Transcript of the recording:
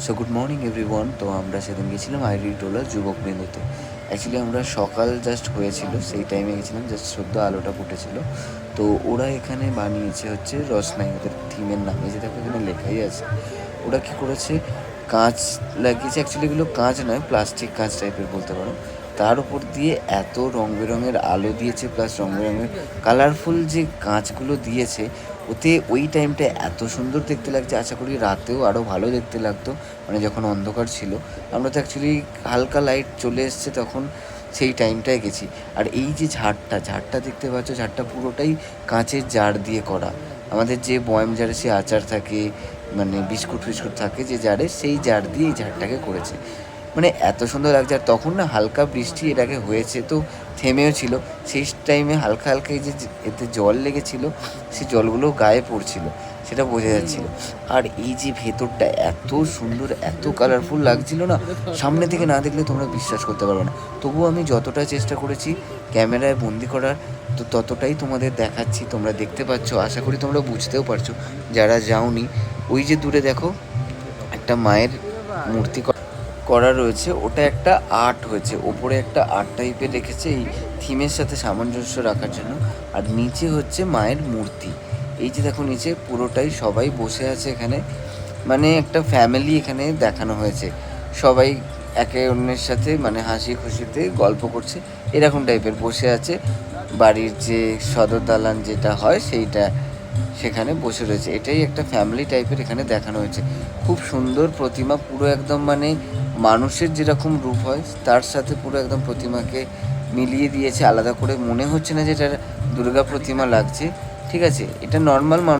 So good morning everyone. তো আমরা সেদিন গেছিলাম আইরিটোলা যুবকবৃন্দতে। অ্যাকচুয়ালি আমরা সকাল জাস্ট হয়েছিল, সেই টাইমে গেছিলাম, জাস্ট সদ্য আলোটা ফুটেছিল। তো ওরা এখানে বানিয়েছে হচ্ছে রসনাই, ওদের থিমের নাম এই যে দেখো এখানে লেখাই আছে। ওরা কী করেছে, কাঁচ লাগিয়েছে, অ্যাকচুয়ালি এগুলো কাঁচ নয়, প্লাস্টিক কাঁচ টাইপের বলতে পারো। তার উপর দিয়ে এত রং বেরঙের আলো দিয়েছে, প্লাস রং বেরঙের কালারফুল যে কাঁচগুলো দিয়েছে, ওতে ওই টাইমটা এত সুন্দর দেখতে লাগছে। আশা করি রাতেও আরও ভালো দেখতে লাগতো, মানে যখন অন্ধকার ছিল। আমরা তো অ্যাকচুয়ালি হালকা লাইট চলে এসছে তখন, সেই টাইমটায় গেছি। আর এই যে ঝাড়টা দেখতে পাচ্ছ, ঝাড়টা পুরোটাই কাঁচের জার দিয়ে করা। আমাদের যে বয়াম জারে সে আচার থাকে, মানে বিস্কুট ফিস্কুট থাকে যে জারে, সেই জার দিয়ে এই ঝাড়টাকে করেছে। মানে এত সুন্দর লাগছে। আর তখন না হালকা বৃষ্টি এর আগে হয়েছে, তো থেমেও ছিল। সেই টাইমে হালকা হালকা এই যে এতে জল লেগেছিল, সেই জলগুলো গায়ে পড়ছিল, সেটা বোঝা যাচ্ছিল। আর এই যে ভেতরটা এত সুন্দর, এত কালারফুল লাগছিল না, সামনে থেকে না দেখলে তোমরা বিশ্বাস করতে পারবে না। তবুও আমি যতটা চেষ্টা করেছি ক্যামেরায় বন্দি করার, তো ততটাই তোমাদের দেখাচ্ছি। তোমরা দেখতে পাচ্ছ, আশা করি তোমরা বুঝতেও পারছো যারা যাওনি। ওই যে দূরে দেখো একটা মায়ের মূর্তি করা রয়েছে, ওটা একটা আর্ট হয়েছে, ওপরে একটা আর্ট টাইপের রেখেছে এই থিমের সাথে সামঞ্জস্য রাখার জন্য। আর নিচে হচ্ছে মায়ের মূর্তি। এই যে দেখো নিচে পুরোটাই সবাই বসে আছে এখানে, মানে একটা ফ্যামিলি এখানে দেখানো হয়েছে। সবাই একে অন্যের সাথে মানে হাসি খুশিতে গল্প করছে, এরকম টাইপের বসে আছে। বাড়ির যে সদর দালান যেটা হয় সেইটা, সেখানে বসে রয়েছে। এটাই একটা ফ্যামিলি টাইপের এখানে দেখানো হয়েছে। খুব সুন্দর প্রতিমা, পুরো একদম মানে মানুষের যেরকম রূপ হয় তার সাথে পুরো একদম প্রতিমাকে মিলিয়ে দিয়েছে। আলাদা করে মনে হচ্ছে না যে এটা দুর্গা প্রতিমা লাগছে, ঠিক আছে, এটা নর্মাল